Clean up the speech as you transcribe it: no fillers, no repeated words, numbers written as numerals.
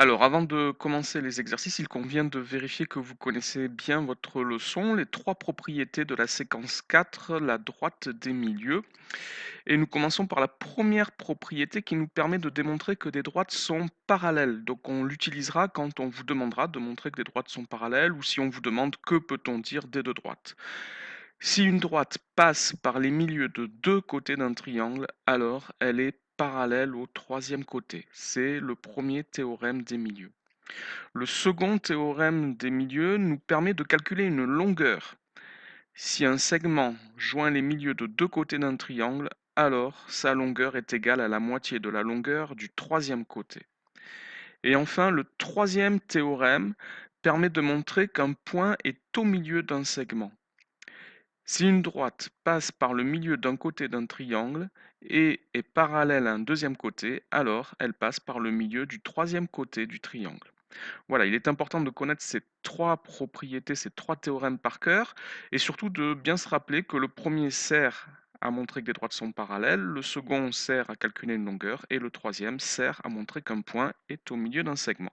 Alors, avant de commencer les exercices, il convient de vérifier que vous connaissez bien votre leçon, les trois propriétés de la séquence 4, la droite des milieux. Et nous commençons par la première propriété qui nous permet de démontrer que des droites sont parallèles. Donc, on l'utilisera quand on vous demandera de montrer que des droites sont parallèles ou si on vous demande que peut-on dire des deux droites. Si une droite passe par les milieux de deux côtés d'un triangle, alors elle est parallèle au troisième côté. C'est le premier théorème des milieux. Le second théorème des milieux nous permet de calculer une longueur. Si un segment joint les milieux de deux côtés d'un triangle, alors sa longueur est égale à la moitié de la longueur du troisième côté. Et enfin, le troisième théorème permet de montrer qu'un point est au milieu d'un segment. Si une droite passe par le milieu d'un côté d'un triangle et est parallèle à un deuxième côté, alors elle passe par le milieu du troisième côté du triangle. Voilà, il est important de connaître ces trois propriétés, ces trois théorèmes par cœur, et surtout de bien se rappeler que le premier sert à montrer que des droites sont parallèles, le second sert à calculer une longueur, et le troisième sert à montrer qu'un point est au milieu d'un segment.